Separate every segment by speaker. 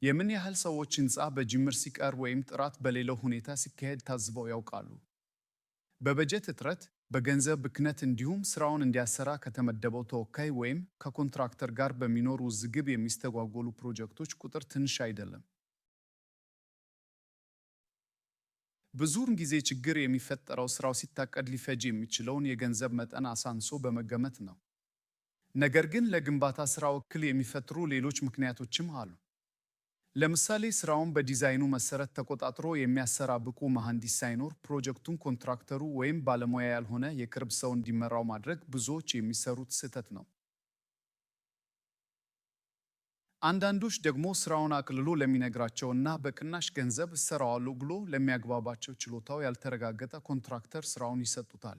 Speaker 1: የምን ያህል ሰዎች ህንፃ በጅምር ሲቀር ወይም ጥራት በሌለው ሁኔታ ሲካሄድ ታዝበው ያውቃሉ? በበጀት እጥረት፣ በገንዘብ ብክነት እንዲሁም ስራውን እንዲያሰራ ከተመደበው ተወካይ ወይም ከኮንትራክተር ጋር በሚኖር ውዝግብ የሚስተጓጎሉ ፕሮጀክቶች ቁጥር ትንሽ አይደለም። ብዙውን ጊዜ ችግር የሚፈጠረው ስራው ሲታቀድ ሊፈጅ የሚችለውን የገንዘብ መጠን አሳንሶ በመገመት ነው። ነገር ግን ለግንባታ ስራው እክል የሚፈጥሩ ሌሎች ምክንያቶችም አሉ። ለምሳሌ ስራውን በዲዛይኑ መሰረት ተቆጣጥሮ የሚያሰራ ብቁ መሐንዲስ ሳይኖር ፕሮጀክቱን ኮንትራክተሩ ወይም ባለሙያ ያልሆነ የቅርብ ሰው እንዲመራው ማድረግ ብዙዎች የሚሰሩት ስህተት ነው። አንዳንዶች ደግሞ ስራውን አቅልሎ ለሚነግራቸውና በቅናሽ ገንዘብ እሰራዋለሁ ብሎ ለሚያግባባቸው ችሎታው ያልተረጋገጠ ኮንትራክተር ስራውን ይሰጡታል።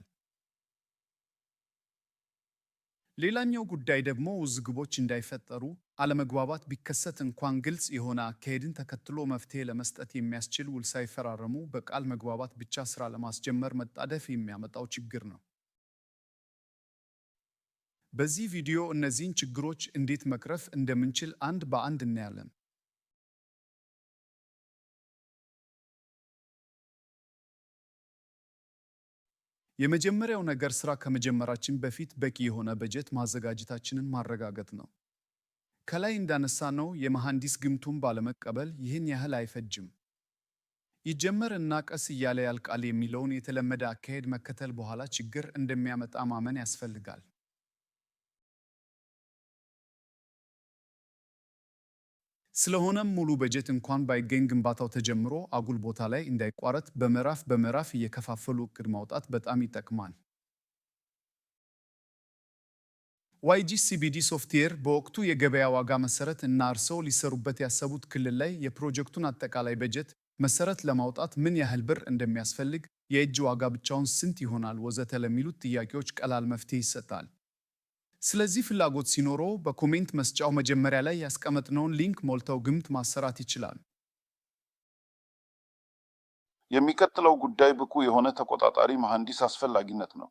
Speaker 1: ሌላኛው ጉዳይ ደግሞ ውዝግቦች እንዳይፈጠሩ አለመግባባት ቢከሰት እንኳን ግልጽ የሆነ አካሄድን ተከትሎ መፍትሄ ለመስጠት የሚያስችል ውል ሳይፈራረሙ በቃል መግባባት ብቻ ስራ ለማስጀመር መጣደፍ የሚያመጣው ችግር ነው። በዚህ ቪዲዮ እነዚህን ችግሮች እንዴት መቅረፍ እንደምንችል አንድ በአንድ እናያለን። የመጀመሪያው ነገር ስራ ከመጀመራችን በፊት በቂ የሆነ በጀት ማዘጋጀታችንን ማረጋገጥ ነው። ከላይ እንዳነሳነው የመሐንዲስ ግምቱን ባለመቀበል ይህን ያህል አይፈጅም፣ ይጀመር እና ቀስ እያለ ያልቃል የሚለውን የተለመደ አካሄድ መከተል በኋላ ችግር እንደሚያመጣ ማመን ያስፈልጋል። ስለሆነም ሙሉ በጀት እንኳን ባይገኝ ግንባታው ተጀምሮ አጉል ቦታ ላይ እንዳይቋረጥ በምዕራፍ በምዕራፍ እየከፋፈሉ እቅድ ማውጣት በጣም ይጠቅማል። ዋይጂ ሲቢዲ ሶፍትዌር በወቅቱ የገበያ ዋጋ መሰረት እና እርስዎ ሊሰሩበት ያሰቡት ክልል ላይ የፕሮጀክቱን አጠቃላይ በጀት መሰረት ለማውጣት ምን ያህል ብር እንደሚያስፈልግ፣ የእጅ ዋጋ ብቻውን ስንት ይሆናል፣ ወዘተ ለሚሉት ጥያቄዎች ቀላል መፍትሄ ይሰጣል። ስለዚህ ፍላጎት ሲኖረው በኮሜንት መስጫው መጀመሪያ ላይ ያስቀመጥነውን ሊንክ ሞልተው ግምት ማሰራት ይችላል።
Speaker 2: የሚቀጥለው ጉዳይ ብቁ የሆነ ተቆጣጣሪ መሐንዲስ አስፈላጊነት ነው።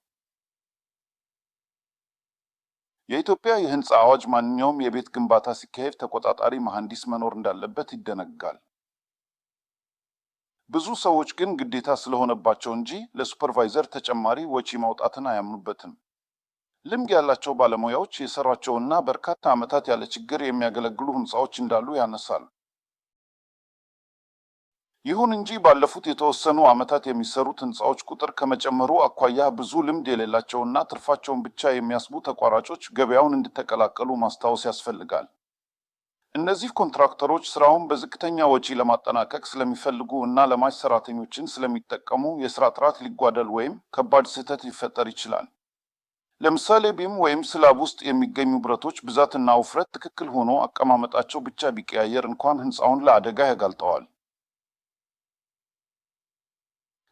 Speaker 2: የኢትዮጵያ የህንፃ አዋጅ ማንኛውም የቤት ግንባታ ሲካሄድ ተቆጣጣሪ መሐንዲስ መኖር እንዳለበት ይደነግጋል። ብዙ ሰዎች ግን ግዴታ ስለሆነባቸው እንጂ ለሱፐርቫይዘር ተጨማሪ ወጪ ማውጣትን አያምኑበትም። ልምድ ያላቸው ባለሙያዎች የሰሯቸውና በርካታ ዓመታት ያለ ችግር የሚያገለግሉ ህንፃዎች እንዳሉ ያነሳሉ። ይሁን እንጂ ባለፉት የተወሰኑ ዓመታት የሚሰሩት ህንፃዎች ቁጥር ከመጨመሩ አኳያ ብዙ ልምድ የሌላቸውና ትርፋቸውን ብቻ የሚያስቡ ተቋራጮች ገበያውን እንዲተቀላቀሉ ማስታወስ ያስፈልጋል። እነዚህ ኮንትራክተሮች ስራውን በዝቅተኛ ወጪ ለማጠናቀቅ ስለሚፈልጉ እና ለማሽ ሰራተኞችን ስለሚጠቀሙ የስራ ጥራት ሊጓደል ወይም ከባድ ስህተት ሊፈጠር ይችላል። ለምሳሌ ቢም ወይም ስላብ ውስጥ የሚገኙ ብረቶች ብዛትና ውፍረት ትክክል ሆኖ አቀማመጣቸው ብቻ ቢቀያየር እንኳን ህንፃውን ለአደጋ ያጋልጠዋል።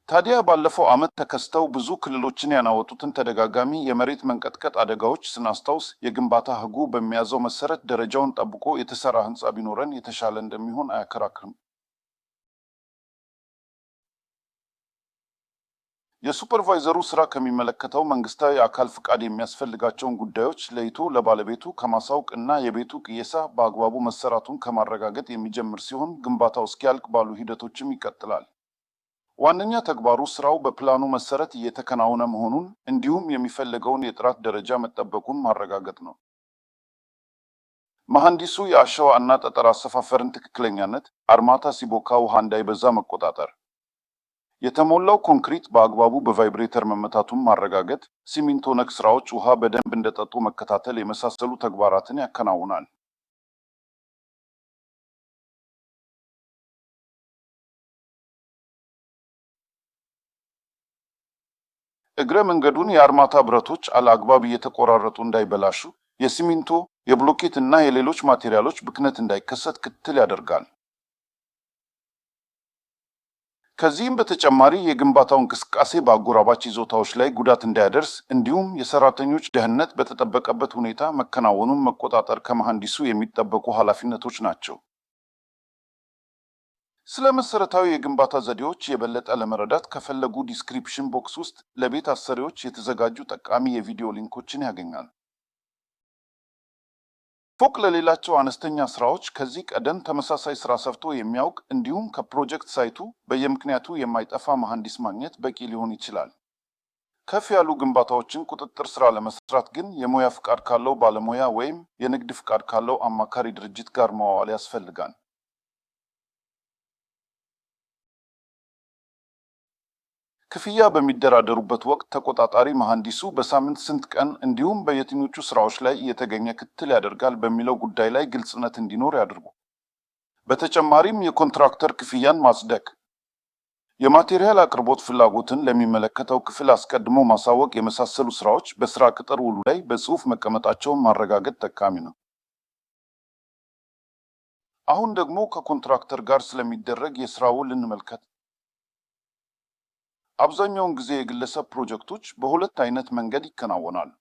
Speaker 2: ታዲያ ባለፈው ዓመት ተከስተው ብዙ ክልሎችን ያናወጡትን ተደጋጋሚ የመሬት መንቀጥቀጥ አደጋዎች ስናስታውስ የግንባታ ህጉ በሚያዘው መሰረት ደረጃውን ጠብቆ የተሰራ ህንፃ ቢኖረን የተሻለ እንደሚሆን አያከራክርም። የሱፐርቫይዘሩ ስራ ከሚመለከተው መንግስታዊ አካል ፍቃድ የሚያስፈልጋቸውን ጉዳዮች ለይቶ ለባለቤቱ ከማሳወቅ እና የቤቱ ቅየሳ በአግባቡ መሰራቱን ከማረጋገጥ የሚጀምር ሲሆን ግንባታው እስኪያልቅ ባሉ ሂደቶችም ይቀጥላል። ዋነኛ ተግባሩ ስራው በፕላኑ መሰረት እየተከናወነ መሆኑን እንዲሁም የሚፈልገውን የጥራት ደረጃ መጠበቁን ማረጋገጥ ነው። መሐንዲሱ የአሸዋ እና ጠጠር አሰፋፈርን ትክክለኛነት፣ አርማታ ሲቦካ ውሃ እንዳይበዛ መቆጣጠር፣ የተሞላው ኮንክሪት በአግባቡ በቫይብሬተር መመታቱን ማረጋገጥ፣ ሲሚንቶ ነክ ስራዎች ውሃ በደንብ እንደጠጡ መከታተል የመሳሰሉ ተግባራትን ያከናውናል። እግረ መንገዱን የአርማታ ብረቶች አለአግባብ እየተቆራረጡ እንዳይበላሹ፣ የሲሚንቶ፣ የብሎኬት እና የሌሎች ማቴሪያሎች ብክነት እንዳይከሰት ክትትል ያደርጋል። ከዚህም በተጨማሪ የግንባታው እንቅስቃሴ በአጎራባች ይዞታዎች ላይ ጉዳት እንዳያደርስ እንዲሁም የሰራተኞች ደህንነት በተጠበቀበት ሁኔታ መከናወኑን መቆጣጠር ከመሐንዲሱ የሚጠበቁ ኃላፊነቶች ናቸው። ስለ መሰረታዊ የግንባታ ዘዴዎች የበለጠ ለመረዳት ከፈለጉ ዲስክሪፕሽን ቦክስ ውስጥ ለቤት አሰሪዎች የተዘጋጁ ጠቃሚ የቪዲዮ ሊንኮችን ያገኛሉ። ፎቅ ለሌላቸው አነስተኛ ስራዎች ከዚህ ቀደም ተመሳሳይ ስራ ሰርቶ የሚያውቅ እንዲሁም ከፕሮጀክት ሳይቱ በየምክንያቱ የማይጠፋ መሐንዲስ ማግኘት በቂ ሊሆን ይችላል። ከፍ ያሉ ግንባታዎችን ቁጥጥር ስራ ለመስራት ግን የሙያ ፍቃድ ካለው ባለሙያ ወይም የንግድ ፍቃድ ካለው አማካሪ ድርጅት ጋር መዋዋል ያስፈልጋል። ክፍያ በሚደራደሩበት ወቅት ተቆጣጣሪ መሐንዲሱ በሳምንት ስንት ቀን እንዲሁም በየትኞቹ ስራዎች ላይ እየተገኘ ክትትል ያደርጋል በሚለው ጉዳይ ላይ ግልጽነት እንዲኖር ያድርጉ። በተጨማሪም የኮንትራክተር ክፍያን ማጽደቅ፣ የማቴሪያል አቅርቦት ፍላጎትን ለሚመለከተው ክፍል አስቀድሞ ማሳወቅ የመሳሰሉ ስራዎች በስራ ቅጥር ውሉ ላይ በጽሑፍ መቀመጣቸውን ማረጋገጥ ጠቃሚ ነው። አሁን ደግሞ ከኮንትራክተር ጋር ስለሚደረግ የስራ ውል እንመልከት። አብዛኛውን ጊዜ የግለሰብ ፕሮጀክቶች በሁለት አይነት መንገድ ይከናወናሉ።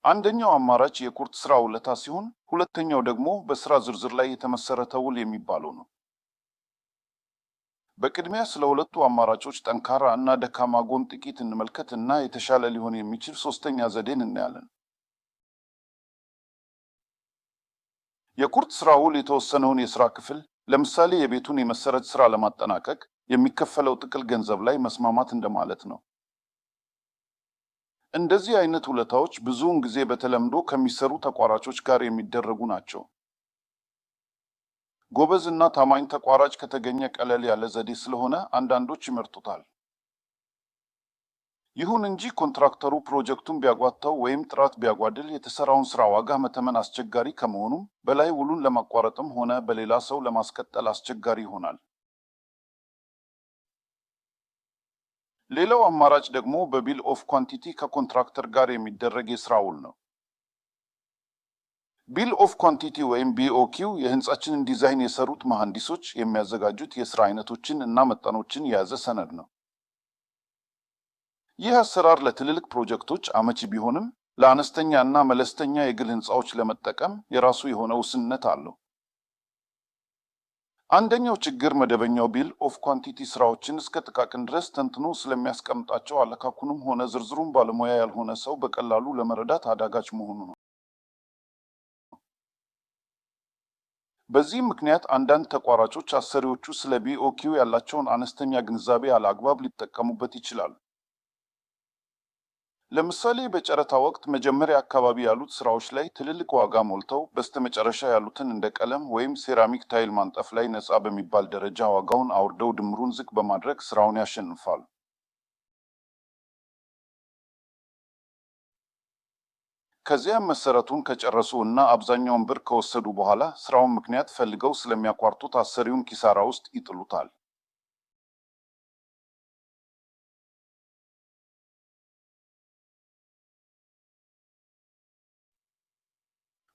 Speaker 2: አንደኛው አማራጭ የኩርት ስራ ውለታ ሲሆን፣ ሁለተኛው ደግሞ በስራ ዝርዝር ላይ የተመሰረተ ውል የሚባለው ነው። በቅድሚያ ስለ ሁለቱ አማራጮች ጠንካራ እና ደካማ ጎን ጥቂት እንመልከት እና የተሻለ ሊሆን የሚችል ሶስተኛ ዘዴን እናያለን። የኩርት ስራ ውል የተወሰነውን የስራ ክፍል፣ ለምሳሌ የቤቱን የመሰረት ስራ ለማጠናቀቅ የሚከፈለው ጥቅል ገንዘብ ላይ መስማማት እንደማለት ነው። እንደዚህ አይነት ውለታዎች ብዙውን ጊዜ በተለምዶ ከሚሰሩ ተቋራጮች ጋር የሚደረጉ ናቸው። ጎበዝ እና ታማኝ ተቋራጭ ከተገኘ ቀለል ያለ ዘዴ ስለሆነ አንዳንዶች ይመርጡታል። ይሁን እንጂ ኮንትራክተሩ ፕሮጀክቱን ቢያጓተው ወይም ጥራት ቢያጓድል የተሰራውን ስራ ዋጋ መተመን አስቸጋሪ ከመሆኑም በላይ ውሉን ለማቋረጥም ሆነ በሌላ ሰው ለማስቀጠል አስቸጋሪ ይሆናል። ሌላው አማራጭ ደግሞ በቢል ኦፍ ኳንቲቲ ከኮንትራክተር ጋር የሚደረግ የስራ ውል ነው። ቢል ኦፍ ኳንቲቲ ወይም ቢኦኪው የህንጻችንን ዲዛይን የሰሩት መሐንዲሶች የሚያዘጋጁት የስራ አይነቶችን እና መጠኖችን የያዘ ሰነድ ነው። ይህ አሰራር ለትልልቅ ፕሮጀክቶች አመቺ ቢሆንም ለአነስተኛ እና መለስተኛ የግል ህንጻዎች ለመጠቀም የራሱ የሆነ ውስንነት አለው። አንደኛው ችግር መደበኛው ቢል ኦፍ ኳንቲቲ ስራዎችን እስከ ጥቃቅን ድረስ ተንትኖ ስለሚያስቀምጣቸው አለካኩንም ሆነ ዝርዝሩን ባለሙያ ያልሆነ ሰው በቀላሉ ለመረዳት አዳጋች መሆኑ ነው። በዚህም ምክንያት አንዳንድ ተቋራጮች አሰሪዎቹ ስለ ቢኦኪው ያላቸውን አነስተኛ ግንዛቤ አለአግባብ ሊጠቀሙበት ይችላሉ። ለምሳሌ በጨረታ ወቅት መጀመሪያ አካባቢ ያሉት ስራዎች ላይ ትልልቅ ዋጋ ሞልተው በስተመጨረሻ ያሉትን እንደ ቀለም ወይም ሴራሚክ ታይል ማንጠፍ ላይ ነፃ በሚባል ደረጃ ዋጋውን አውርደው ድምሩን ዝቅ በማድረግ ስራውን ያሸንፋሉ። ከዚያም መሰረቱን ከጨረሱ እና አብዛኛውን ብር ከወሰዱ በኋላ ስራውን ምክንያት ፈልገው ስለሚያቋርጡት አሰሪውን ኪሳራ ውስጥ ይጥሉታል።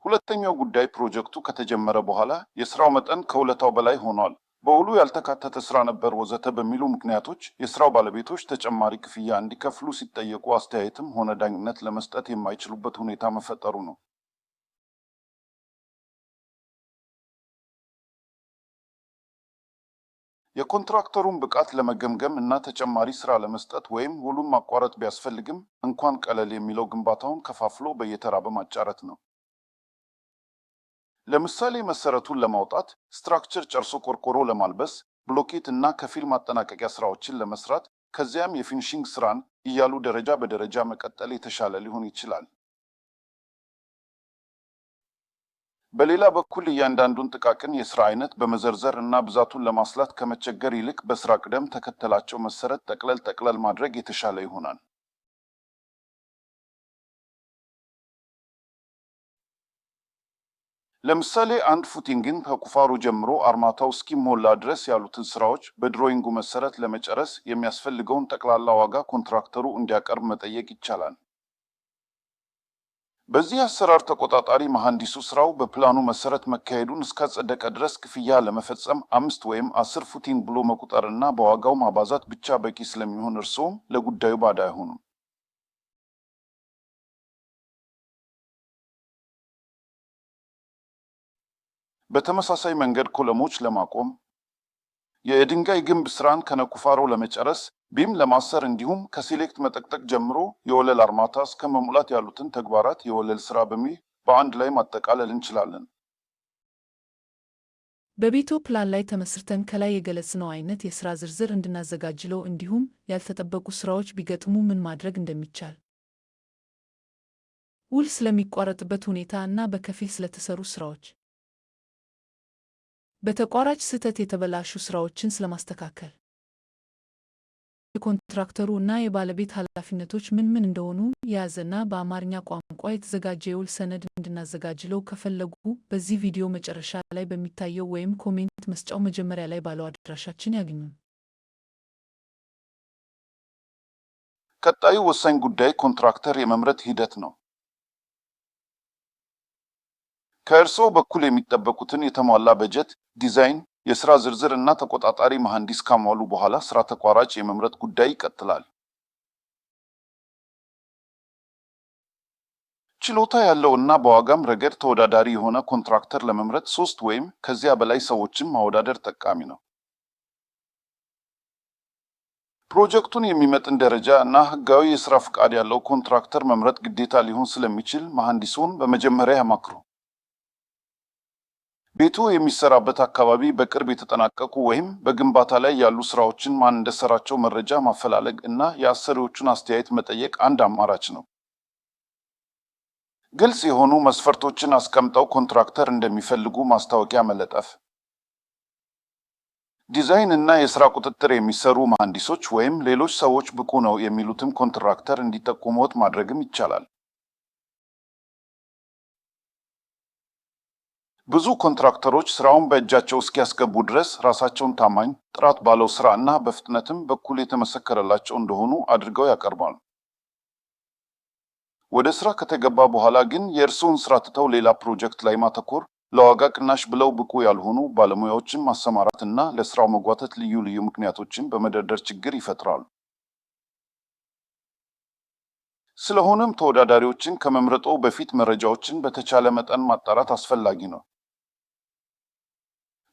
Speaker 2: ሁለተኛው ጉዳይ ፕሮጀክቱ ከተጀመረ በኋላ የስራው መጠን ከውለታው በላይ ሆኗል፣ በውሉ ያልተካተተ ስራ ነበር፣ ወዘተ በሚሉ ምክንያቶች የስራው ባለቤቶች ተጨማሪ ክፍያ እንዲከፍሉ ሲጠየቁ አስተያየትም ሆነ ዳኝነት ለመስጠት የማይችሉበት ሁኔታ መፈጠሩ ነው። የኮንትራክተሩን ብቃት ለመገምገም እና ተጨማሪ ስራ ለመስጠት ወይም ውሉን ማቋረጥ ቢያስፈልግም እንኳን ቀለል የሚለው ግንባታውን ከፋፍሎ በየተራ በማጫረት ነው። ለምሳሌ መሰረቱን ለማውጣት፣ ስትራክቸር ጨርሶ ቆርቆሮ ለማልበስ፣ ብሎኬት እና ከፊል ማጠናቀቂያ ስራዎችን ለመስራት፣ ከዚያም የፊኒሺንግ ስራን እያሉ ደረጃ በደረጃ መቀጠል የተሻለ ሊሆን ይችላል። በሌላ በኩል እያንዳንዱን ጥቃቅን የስራ አይነት በመዘርዘር እና ብዛቱን ለማስላት ከመቸገር ይልቅ በስራ ቅደም ተከተላቸው መሰረት ጠቅለል ማድረግ የተሻለ ይሆናል። ለምሳሌ አንድ ፉቲንግን ከቁፋሮ ጀምሮ አርማታው እስኪሞላ ድረስ ያሉትን ስራዎች በድሮይንጉ መሰረት ለመጨረስ የሚያስፈልገውን ጠቅላላ ዋጋ ኮንትራክተሩ እንዲያቀርብ መጠየቅ ይቻላል። በዚህ አሰራር ተቆጣጣሪ መሐንዲሱ ስራው በፕላኑ መሰረት መካሄዱን እስካጸደቀ ድረስ ክፍያ ለመፈጸም 5 ወይም 10 ፉቲንግ ብሎ መቁጠርና በዋጋው ማባዛት ብቻ በቂ ስለሚሆን እርስዎም ለጉዳዩ ባዳ አይሆኑም። በተመሳሳይ መንገድ ኮለሞች ለማቆም፣ የድንጋይ ግንብ ስራን ከነቁፋሮ ለመጨረስ፣ ቢም ለማሰር እንዲሁም ከሴሌክት መጠቅጠቅ ጀምሮ የወለል አርማታ እስከ መሙላት ያሉትን ተግባራት የወለል ስራ በሚል በአንድ ላይ ማጠቃለል እንችላለን።
Speaker 3: በቤቶ ፕላን ላይ ተመስርተን ከላይ የገለጽነው አይነት የሥራ ዝርዝር እንድናዘጋጅለው እንዲሁም ያልተጠበቁ ሥራዎች ቢገጥሙ ምን ማድረግ እንደሚቻል፣ ውል ስለሚቋረጥበት ሁኔታ እና በከፊል ስለተሰሩ ሥራዎች፣ በተቋራጭ ስህተት የተበላሹ ሥራዎችን ስለማስተካከል፣ የኮንትራክተሩ እና የባለቤት ኃላፊነቶች ምን እንደሆኑ የያዘና በአማርኛ ቋንቋ የተዘጋጀ የውል ሰነድ እንድናዘጋጅለው ከፈለጉ በዚህ ቪዲዮ መጨረሻ ላይ በሚታየው ወይም ኮሜንት መስጫው መጀመሪያ ላይ ባለው አድራሻችን ያግኙን።
Speaker 2: ቀጣዩ ወሳኝ ጉዳይ ኮንትራክተር የመምረጥ ሂደት ነው። ከእርስዎ በኩል የሚጠበቁትን የተሟላ በጀት፣ ዲዛይን፣ የሥራ ዝርዝር እና ተቆጣጣሪ መሐንዲስ ካሟሉ በኋላ ሥራ ተቋራጭ የመምረጥ ጉዳይ ይቀጥላል። ችሎታ ያለው እና በዋጋም ረገድ ተወዳዳሪ የሆነ ኮንትራክተር ለመምረጥ 3 ወይም ከዚያ በላይ ሰዎችን ማወዳደር ጠቃሚ ነው። ፕሮጀክቱን የሚመጥን ደረጃ እና ሕጋዊ የሥራ ፍቃድ ያለው ኮንትራክተር መምረጥ ግዴታ ሊሆን ስለሚችል መሐንዲሱን በመጀመሪያ ያማክሩ። ቤቱ የሚሰራበት አካባቢ በቅርብ የተጠናቀቁ ወይም በግንባታ ላይ ያሉ ሥራዎችን ማን እንደሰራቸው መረጃ ማፈላለግ እና የአሰሪዎቹን አስተያየት መጠየቅ አንድ አማራጭ ነው። ግልጽ የሆኑ መስፈርቶችን አስቀምጠው ኮንትራክተር እንደሚፈልጉ ማስታወቂያ መለጠፍ። ዲዛይን እና የሥራ ቁጥጥር የሚሰሩ መሐንዲሶች ወይም ሌሎች ሰዎች ብቁ ነው የሚሉትም ኮንትራክተር እንዲጠቁሙት ማድረግም ይቻላል። ብዙ ኮንትራክተሮች ሥራውን በእጃቸው እስኪያስገቡ ድረስ ራሳቸውን ታማኝ፣ ጥራት ባለው ሥራ እና በፍጥነትም በኩል የተመሰከረላቸው እንደሆኑ አድርገው ያቀርባሉ። ወደ ሥራ ከተገባ በኋላ ግን የእርስዎን ሥራ ትተው ሌላ ፕሮጀክት ላይ ማተኮር፣ ለዋጋ ቅናሽ ብለው ብቁ ያልሆኑ ባለሙያዎችን ማሰማራት እና ለሥራው መጓተት ልዩ ምክንያቶችን በመደርደር ችግር ይፈጥራሉ። ስለሆነም ተወዳዳሪዎችን ከመምረጦ በፊት መረጃዎችን በተቻለ መጠን ማጣራት አስፈላጊ ነው።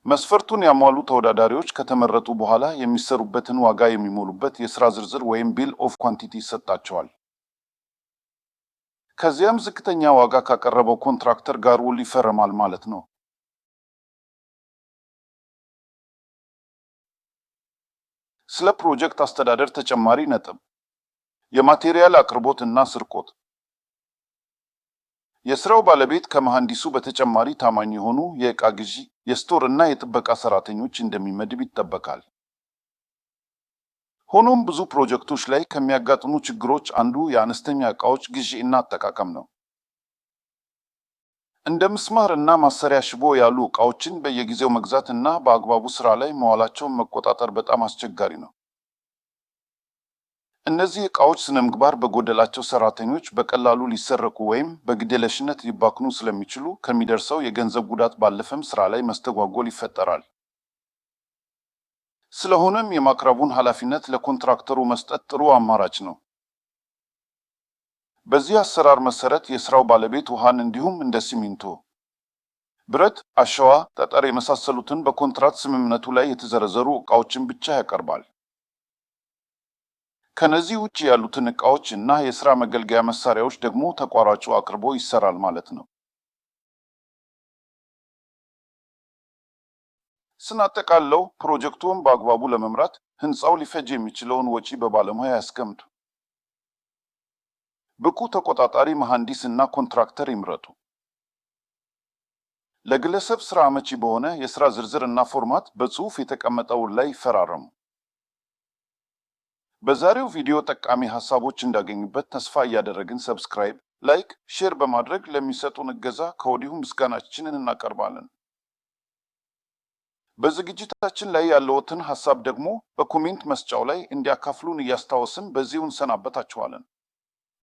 Speaker 2: መስፈርቱን ያሟሉ ተወዳዳሪዎች ከተመረጡ በኋላ የሚሰሩበትን ዋጋ የሚሞሉበት የሥራ ዝርዝር ወይም ቢል ኦፍ ኳንቲቲ ይሰጣቸዋል። ከዚያም ዝቅተኛ ዋጋ ካቀረበው ኮንትራክተር ጋር ውል ይፈረማል ማለት ነው። ስለ ፕሮጀክት አስተዳደር ተጨማሪ ነጥብ፣ የማቴሪያል አቅርቦት እና ስርቆት። የሥራው ባለቤት ከመሐንዲሱ በተጨማሪ ታማኝ የሆኑ የዕቃ ግዢ፣ የስቶር እና የጥበቃ ሰራተኞች እንደሚመድብ ይጠበቃል። ሆኖም ብዙ ፕሮጀክቶች ላይ ከሚያጋጥሙ ችግሮች አንዱ የአነስተኛ ዕቃዎች ግዢ እና አጠቃቀም ነው። እንደ ምስማር እና ማሰሪያ ሽቦ ያሉ ዕቃዎችን በየጊዜው መግዛት እና በአግባቡ ሥራ ላይ መዋላቸውን መቆጣጠር በጣም አስቸጋሪ ነው። እነዚህ ዕቃዎች ስነ ምግባር በጎደላቸው ሰራተኞች በቀላሉ ሊሰረቁ ወይም በግዴለሽነት ሊባክኑ ስለሚችሉ ከሚደርሰው የገንዘብ ጉዳት ባለፈም ሥራ ላይ መስተጓጎል ይፈጠራል። ስለሆነም የማቅረቡን ኃላፊነት ለኮንትራክተሩ መስጠት ጥሩ አማራጭ ነው። በዚህ አሰራር መሰረት የሥራው ባለቤት ውሃን እንዲሁም እንደ ሲሚንቶ፣ ብረት፣ አሸዋ፣ ጠጠር የመሳሰሉትን በኮንትራት ስምምነቱ ላይ የተዘረዘሩ ዕቃዎችን ብቻ ያቀርባል። ከነዚህ ውጭ ያሉትን ዕቃዎች እና የሥራ መገልገያ መሳሪያዎች ደግሞ ተቋራጩ አቅርቦ ይሰራል ማለት ነው። ስናጠቃልለው ፕሮጀክቱን በአግባቡ ለመምራት ሕንፃው ሊፈጅ የሚችለውን ወጪ በባለሙያ ያስቀምጡ። ብቁ ተቆጣጣሪ መሐንዲስ እና ኮንትራክተር ይምረጡ። ለግለሰብ ሥራ አመቺ በሆነ የሥራ ዝርዝር እና ፎርማት በጽሑፍ የተቀመጠውን ላይ ይፈራረሙ። በዛሬው ቪዲዮ ጠቃሚ ሐሳቦች እንዳገኙበት ተስፋ እያደረግን ሰብስክራይብ፣ ላይክ፣ ሼር በማድረግ ለሚሰጡን እገዛ ከወዲሁ ምስጋናችንን እናቀርባለን። በዝግጅታችን ላይ ያለዎትን ሐሳብ ደግሞ በኮሜንት መስጫው ላይ እንዲያካፍሉን እያስታወስን በዚሁ እንሰናበታችኋለን።